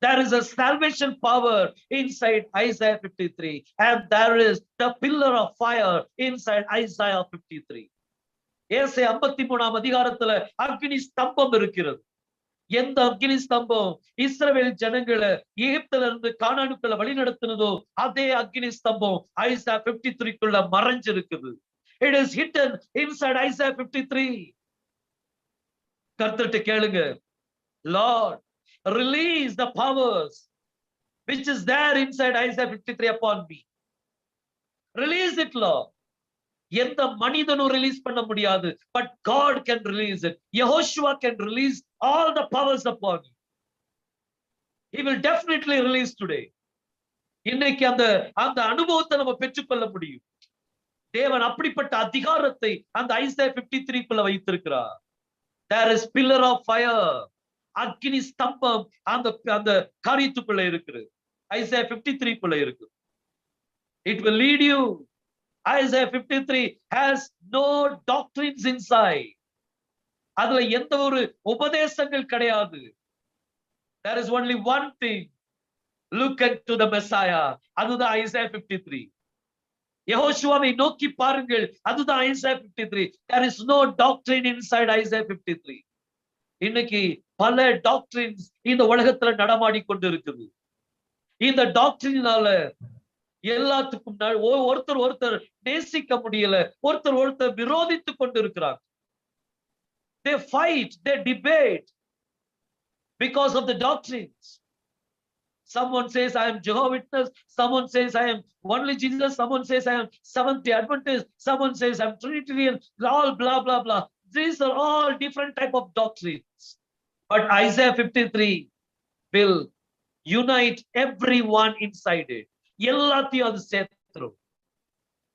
A: There is a salvation power inside Isaiah 53, and there is the pillar of fire inside Isaiah 53. ஏசாயா 53 அதிகாரத்துல அக்னி ஸ்தம்பம் இருக்கிறது. எந்த அக்னி ஸ்தம்பம் இஸ்ரவேல் ஜனங்களை எகிப்தில இருந்து கானானுக்குள்ள வழி நடத்தினதோ அதே அக்னி ஸ்தம்பம் ஐசையா 53க்குள்ள மறைஞ்சிருக்குது. It is hidden inside Isaiah 53. கர்த்தர்ட்ட கேளுங்க, Lord, release the powers which is there inside Isaiah 53 upon me. Release it, Lord. எந்த மனிதனும் ரிலீஸ் பண்ண முடியாது. But God can release it. Yehoshua can release all the powers upon you. He will definitely release today. இன்னைக்கு அந்த அனுபவத்தை நம்ம பெற்றுக்கொள்ள முடியும். தேவன் அப்படிப்பட்ட அதிகாரத்தை அந்த ஐசையா 53க்குள்ள வைத்திருக்கிறார். There is pillar of fire. அக்னி ஸ்தம்பம் அந்த காரியத்துக்குள்ள இருக்குது. ஐசையா 53க்குள்ள இருக்கு. It will lead you. Isaiah 53 has no doctrines inside. அதுல எந்த ஒரு உபதேசங்கள் கிடையாது. There is only one thing. Look unto the Messiah. அதுதான் Isaiah 53. யெகோஷுவாவை நோக்கி பாருங்கள். அதுதான் Isaiah 53. There is no doctrine inside Isaiah 53. இன்னைக்கு பல டாக்டரின்ஸ் இந்த உலகத்துல நடமாடி கொண்டு இருக்குது. இந்த டாக்டரினால எல்லாத்துக்கும் ஒருத்தர் நேசிக்க முடியல, ஒருத்தர் விரோதித்து கொண்டு இருக்கிறாங்க. They fight, they debate because of the doctrines. Someone says I am Jehovah's Witness, someone says I am only Jesus, someone says I am Seventh-day Adventist, someone says I am Trinitarian, all blah blah blah. These are all different type of doctrines. But Isaiah 53 will unite everyone inside it. எல்லாத்தையும் அது சேர்த்துரும்.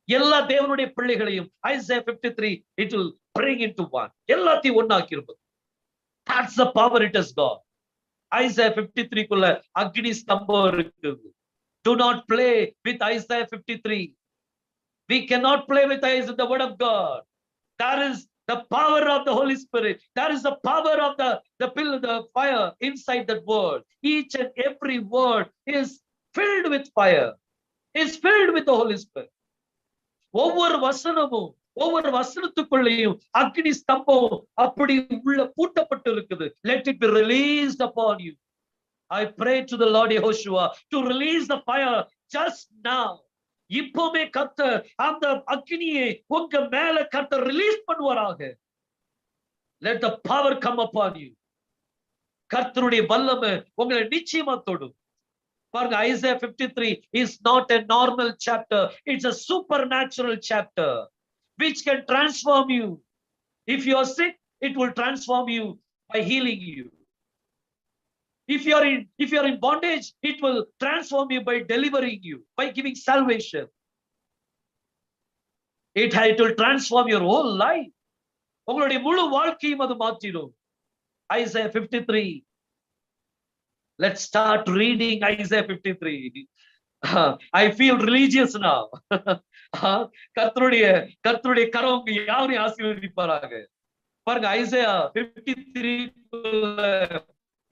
A: எல்லா தேவனுடைய பிள்ளைகளையும் Isaiah 53 it will bring into one. எல்லாத்தையும் ஒண்ணாக்கி இருப்பது. That's the power it has got. Isaiah 53க்குள்ள அக்னி ஸ்தம்பம் இருக்குது. Do not play with Isaiah 53. We cannot play with the word of God. There is the power of the Holy Spirit. There is the power of the fire inside that word. Each and every word is filled with fire, is filled with the Holy Spirit. ஒவ்வொரு வசனமும் ஒவ்வொரு வசனத்துக்குள்ளேயும் அக்னி ஸ்தம்பம் அப்படி உள்ள பூட்டப்பட்டு இருக்குது. Let it be released upon you. I pray to the Lord Yehoshua to release the fire just now. இப்போமே கர்த்தர் அந்த அக்கினியை உங்க மேல கர்த்தர் release பண்ணுவாராக. Let the power come upon you. கர்த்தருடைய வல்லமை உங்களை நிச்சயமா தொடும். பாருங்க, Isaiah 53 is not a normal chapter. It's a supernatural chapter which can transform you. If you are sick, it will transform you by healing you. If you are in bondage, it will transform you by delivering you, by giving salvation. It will transform your whole life. உங்களுடைய முழு வாழ்க்கையும் அது மாற்றிடும். Isaiah 53. Let's start reading Isaiah 53. I feel religious now. கர்த்தருடைய கரம் யாரையும் ஆசீர்வதிப்பாராக. பாருங்க, Isaiah 53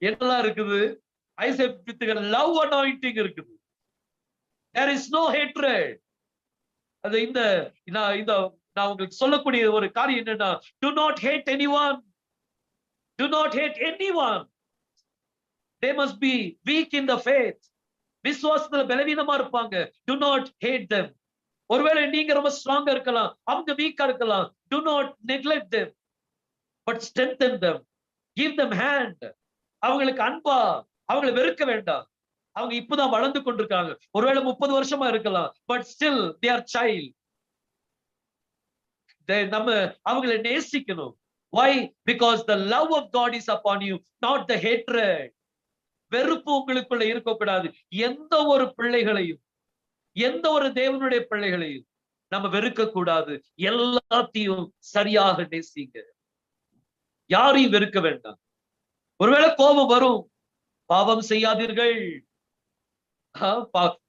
A: என்னெல்லாம் இருக்குது? Isaiah 53 love anointing இருக்குது. There is no hatred. அது நான் உங்களுக்கு சொல்லக்கூடிய ஒரு காரியம் என்னன்னா, do not hate anyone. Do not hate anyone. They must be weak in the faith. விசுவாசத்துல பலவீனமா இருப்பாங்க. Do not hate them. ஒருவேளை நீங்க ரொம்ப ஸ்ட்ராங்கா இருக்கலாம், அவங்க வீக்கா இருக்கலாம். Do not neglect them, but strengthen them. Give them hand. அவங்களுக்கு அன்பா, அவங்களை வெறுக்க வேண்டாம். அவங்க இப்பதான் வளர்ந்து கொண்டிருக்காங்க. ஒருவேளை 30 வருஷமா இருக்கலாம், but still they are child. நம்ம அவங்களை நேசிக்கணும். Why? Because the love of God is upon you, not the hatred. வெறுப்பு உங்களுக்குள்ள இருக்கக்கூடாது. எந்த ஒரு பிள்ளைகளையும், எந்த ஒரு தேவனுடைய பிள்ளைகளையும் நம்ம வெறுக்க கூடாது. எல்லாத்தையும் சரியாக நேசிங்க. யாரையும் வெறுக்க வேண்டாம். ஒருவேளை கோபம் வரும், பாவம் செய்யாதீர்கள்.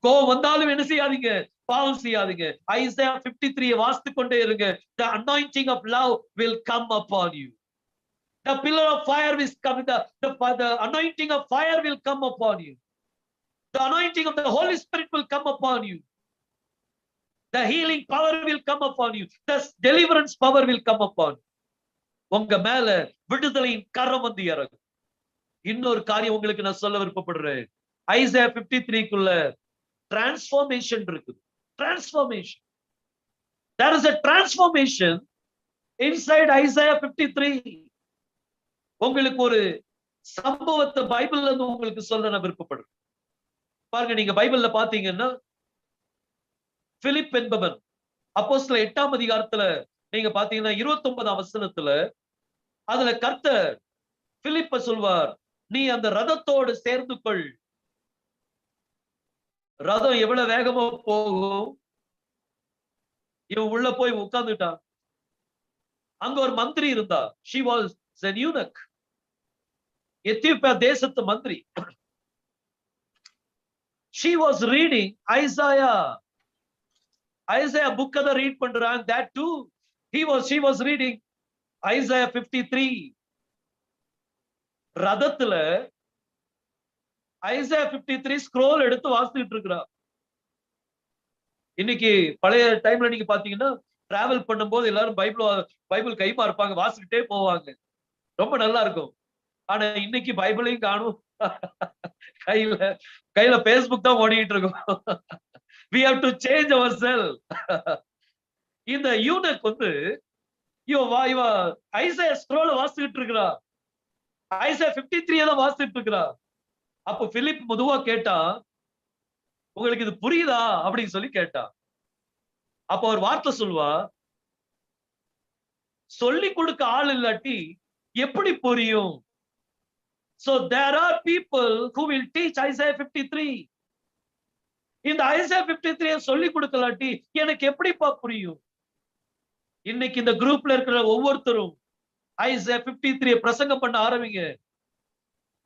A: கோபம் வந்தாலும் என்ன செய்யாதீங்க? பாவம் செய்யாதீங்க. Isaiah 53 வாசித்து கொண்டே இருங்க. The anointing of love will come upon you. The pillar of fire is coming. The anointing of fire will come upon you. The anointing of the Holy Spirit will come upon you. The healing power will come upon you. The deliverance power will come upon you. உங்க மேல விடுதலையின் கரம் வந்து இறங்கும். இன்னொரு காரியம் உங்களுக்கு நான் சொல்ல விருப்பப்படுறேன். Isaiah 53க்குள்ள டிரான்ஸ்ஃபார்மேஷன் இருக்குது. Transformation. There is a transformation inside Isaiah 53. உங்களுக்கு ஒரு சம்பவத்தை பைபிள்ல இருந்து உங்களுக்கு சொல்ல நான் விருப்பப்படுறேன். பாருங்க, நீங்க பைபிள்ல பாத்தீங்கன்னா பிலிப் என்பவன் அப்போஸ்தலர் 8ஆம் அதிகாரத்துல நீங்க பாத்தீங்கன்னா 29ஆம் வசனத்துல அதுல கர்த்தர் பிலிப்ப சொல்வார், நீ அந்த ரதத்தோடு சேர்ந்து கொள். ரதம் எவ்வளவு வேகமா போகும். இவன் உள்ள போய் உட்கார்ந்துட்டான். அங்க ஒரு மந்திரி இருந்தா. She was an eunuch. Ethiopia தேசத்து மந்திரி. She was reading Isaiah book அதை ரீட் பண்றாங்க. That too she was reading Isaiah 53. ரதத்துல Isaiah 53 scroll எடுத்து வாசிச்சுட்டு இருக்கிறா. இன்னைக்கு பழைய டைம்ல நீங்க பாத்தீங்கன்னா டிராவல் பண்ணும்போது எல்லாரும் பைபிள் கைமா இருப்பாங்க, வாசிக்கிட்டே போவாங்க. ரொம்ப நல்லா இருக்கும். ஆனா இன்னைக்கு பைபிளையும் காணும், கையில பேஸ்புக் தான் ஓடிட்டு இருக்கும். We have to change ourselves. இந்த யூனக் வந்து இவ ஐசையா ஸ்க்ரோல வாசிக்கிட்டு இருக்கிறா. ஐசையா 53 தான் வாசிட்டு இருக்கிறா. அப்போ பிலிப் மெதுவா கேட்டா, உங்களுக்கு இது புரியுதா அப்படின்னு சொல்லி கேட்டா. அப்ப ஒரு வார்த்தை சொல்வா, சொல்லி கொடுக்க ஆள் இல்லாட்டி எப்படி புரியும்? So there are people who will teach Isaiah 53. இந்த Isaiah 53 சொல்லி கொடுக்கலாட்டி எனக்கு எப்படிப்பா புரியும்? இன்னைக்கு இந்த குரூப்ல இருக்கிற ஒவ்வொருத்தரும் Isaiah 53 பிரசங்கம் பண்ண ஆரம்பிங்க.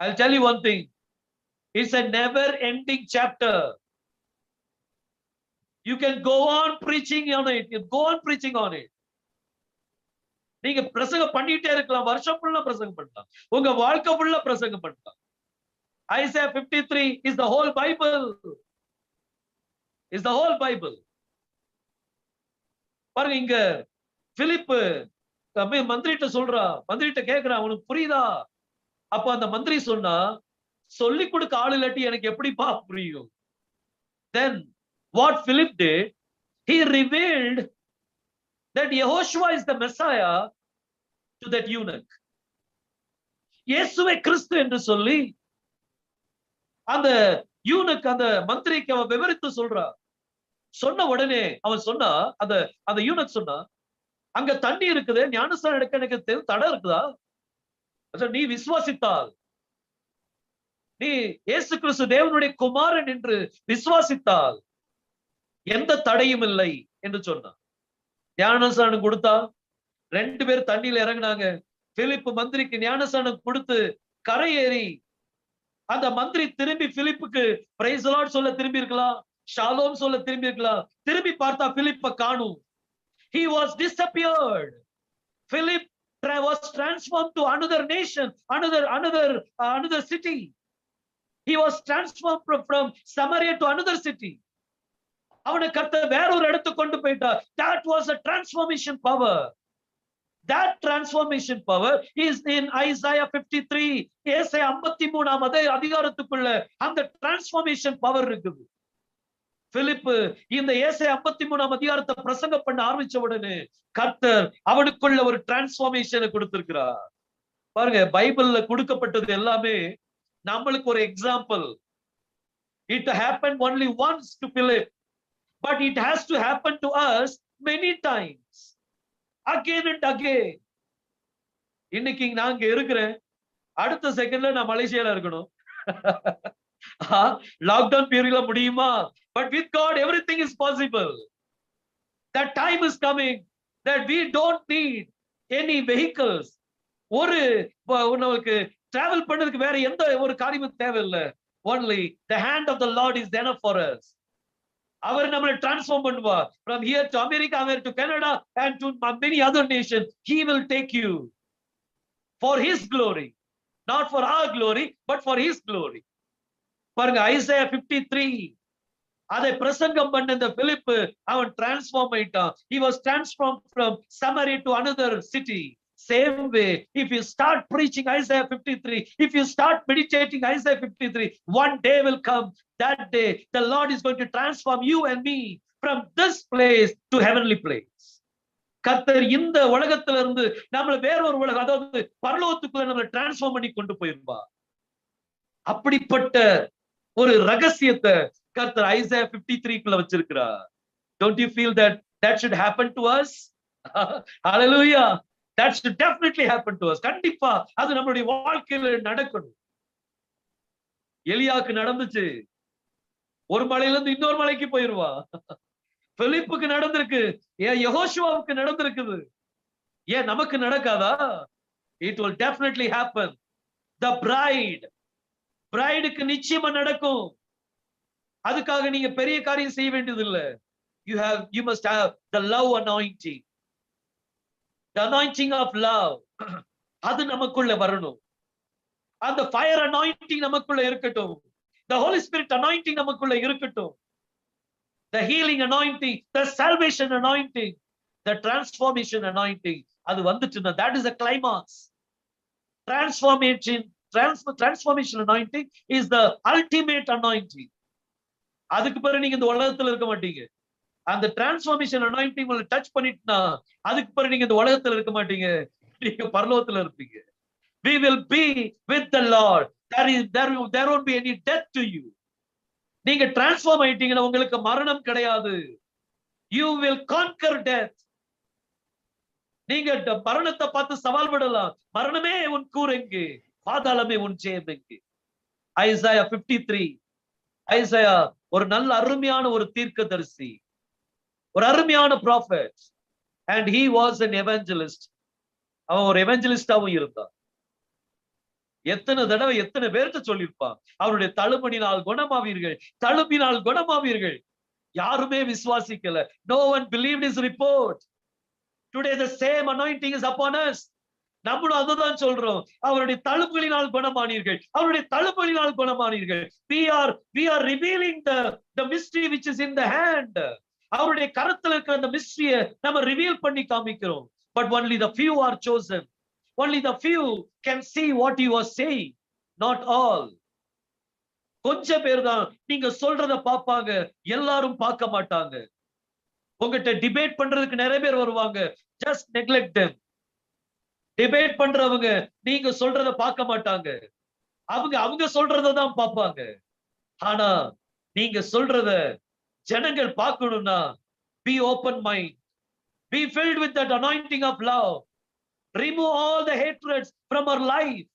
A: I'll tell you one thing. It's a never ending chapter. You can go on preaching on it. You go on preaching on it. நீங்க பிரசங்கம் பண்ணிட்டே இருக்கலாம். வருஷம் ஃபுல்லா பிரசங்கம் பண்ணலாம். உங்க வாழ்க்கை ஃபுல்லா பிரசங்கம் பண்ணலாம். Isaiah 53 is the whole Bible. Is the whole Bible. பாருங்க, இங்க பிலிப் மந்திரிட்ட சொல்றா, மந்திரிட்ட கேக்குறா, உனக்கு புரியுதா? அப்ப அந்த மந்திரி சொன்னா, சொல்லி கொடுக்க ஆள் இல்லாட்டி எனக்கு எப்படிப்பா புரியும்? Then what Philip did, he revealed that Yehoshua is the Messiah to that eunuch. இயேசுவே கிறிஸ்து என்று சொல்லி அந்த யூனுக்கு, அந்த மந்திரிக்கு அவன் விவரித்து சொல்றான். சொன்ன உடனே அவன் சொன்னா, அந்த யூனுக் சொன்னா, அங்க தண்ணி இருக்குது, ஞானஸ்நானம் எடுக்க எனக்கு தடை இருக்குதா? நீ விசுவாசித்தால், நீ இயேசு கிறிஸ்து தேவனுடைய குமாரன் என்று விசுவாசித்தால் எந்த தடையும் இல்லை என்று சொன்னான். ஞானஸ்நானம் கொடுத்தா 2 பேர் தண்ணியில இறங்கினாங்க. பிலிப்பு மந்திரிக்கு ஞானஸ்நானம் கொடுத்து கரையேறி அந்த மந்திரி திரும்பி பிலிப்புக்கு பிரைஸ் தி லார்ட் சொல்ல திரும்பி இருக்கலாம், ஷாலோம் சொல்ல திரும்பி இருக்கலாம். திரும்பி பார்த்தா பிலிப்பை காணும். He was disappeared. Philip was transformed to another nation, another city. He was transformed from Samaria to another city. அவனை கர்த்தர் வேற ஒரு இடத்துக்கு கொண்டு போயிட்டார். That was a transformation power. That transformation power is in Isaiah 53. ஏசாயா 53 அதிகாரத்துக்குள்ள அந்த transformation power இருக்குது. பிலிப்பு இந்த ஏசாயா 53 அதிகாரத்தை பிரசங்கம் பண்ண ஆரம்பிச்ச உடனே கர்த்தர் அவனுக்குள்ள ஒரு டிரான்ஸ்ஃபார்மேஷனை கொடுத்திருக்கிறார். பாருங்க, பைபிள்ல கொடுக்கப்பட்டது எல்லாமே நம்மளுக்கு ஒரு example. It happened only once to Philip, but it has to happen to us many times, again and again. இன்னைக்கு நான் இங்க இருக்கிறேன், அடுத்த செகண்ட்ல நான் மலேசியால இருக்கணும். லாக்டவுன் பீரியட்ல முடியுமா? But with God everything is possible. That time is coming that we don't need any vehicles. ஒரு நமக்கு travel பண்றதுக்கு வேற எந்த ஒரு காரியமும் தேவையில்லை. Only the hand of the Lord is enough for us. அவர் நம்மளை transform பண்ணுவார். From here to America, to Canada and to many other nations, he will take you for his glory, not for our glory, but for his glory. பாருங்க, Isaiah 53 அதை பிரசங்கம் பண்ண இந்த பிலிப்பு அவன் transform ஆயிட்டான். He was transformed from Samaria to another city. Same way, if you start preaching Isaiah 53, if you start meditating Isaiah 53, one day will come. That day the Lord is going to transform you and me from this place to heavenly place. கர்த்தர் இந்த உலகத்துல இருந்து நம்மள வேற ஒரு உலகம், அதாவது பரலோகத்துக்குள்ள நம்மள டிரான்ஸ்ஃபார்ம் பண்ணி கொண்டு போயிருப்பார். அப்படிப்பட்ட ஒரு ரகசியத்தை கர்த்தர் ஐசாயா 53 வச்சிருக்கிறார். Don't you feel that should happen to us? Hallelujah. That should definitely happen to us. கண்டிப்பா அது நம்மளுடைய வாழ்க்கையில நடக்கணும். எலியாக்கு நடந்துச்சு, ஒரு மலையில இருந்து இன்னொரு மலைக்கு போயிருவா. பிலிப்புக்கு நடந்திருக்கு, யெகோஷுவாவுக்கு நடந்திருக்குது. ஏன் நமக்கு நடக்காதா? It will definitely happen. The பிரைடுக்கு நிச்சயமா நடக்கும். அதுக்காக நீங்க பெரிய காரியம் செய்ய வேண்டியது இல்ல. You must have the love anointing. The anointing of love. அது நமக்குள்ள வரணும். அந்த fire anointing நமக்குள்ள இருக்கட்டும். The Holy Spirit anointing நமக்குள்ள இருக்கட்டும். The healing anointing, the salvation anointing, the transformation anointing. அது வந்துச்சுன்னா that is a climax. Transformation anointing is the ultimate anointing. அதுக்கு பிறகு நீங்க இந்த உலகத்துல இருக்க மாட்டீங்க. அந்த டிரான்ஸ்ஃபார்மேஷன் anointing உங்களை டச் பண்ணிட்டுனா அதுக்கு பிறகு நீங்க இந்த உலகத்துல இருக்க மாட்டீங்க, நீங்க பரலோகத்துல இருப்பீங்க. We will be with the Lord. There won't be any death to you. நீங்க டிரான்ஸ்ஃபார்ம் ஆயிட்டீங்கன்னா உங்களுக்கு மரணம் கிடையாது. You will conquer death. நீங்க மரணத்தை பார்த்து சவால் விடலாம். மரணமே உன் கூர் எங்கே, பாதாளமே உன் ஜெயம் எங்கே? ஐசாயா 53. ஐசாயா ஒரு நல்ல அருமையான ஒரு தீர்க்கதரிசி, ஒரு அருமையான prophet, and he was an evangelist. அவன் ஒரு எவஞ்சலிஸ்டாவும் இருந்தான். எத்தனை தடவை எத்தனை பேருக்கு சொல்லியிருப்பான், அவருடைய தழும்பினால் குணமாவீர்கள், தழும்பினால் குணமாவீர்கள். யாருமே விசுவாசிக்கல. No one believed his report. Today the same anointing is upon us. நம்மளும் அதுதான் சொல்றோம், அவருடைய தழும்புகளினால் குணமானீர்கள், அவருடைய தழும்புகளினால் குணமானீர்கள். We are revealing the mystery which is in the hand. அவருடைய கரத்துல இருக்கிற அந்த mystery-யை நம்ம ரிவீல் பண்ணி காமிக்கிறோம். But only the few are chosen. Only the few can see what you are saying, not all. கொஞ்சம் பேர் தான் நீங்க சொல்றத பார்ப்பாங்க, எல்லாரும் பார்க்க மாட்டாங்க. உங்ககிட்ட டிபேட் பண்றதுக்கு நிறைய பேர் வருவாங்க, ஜஸ்ட் நெக்லெக்ட் them. டிபேட் பண்றவங்க நீங்க சொல்றத பார்க்க மாட்டாங்க, அவங்க சொல்றத தான் பார்ப்பாங்க. ஆனா நீங்க சொல்றத ஜனங்கள் பார்க்கணும்னா be open mind, be filled with that anointing of love, remove all the hatreds from our life.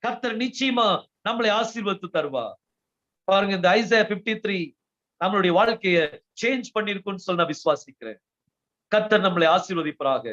A: கர்த்தர் நிச்சயமா நம்மளை ஆசீர்வதித்து தருவார். பாருங்க, இந்த ஐசையா 53 நம்மளுடைய வாழ்க்கையை சேஞ்ச் பண்ணிருக்கும்னு சொல்ல நான் விசுவாசிக்கிறேன். கர்த்தர் நம்மளை ஆசீர்வதிப்பாராக.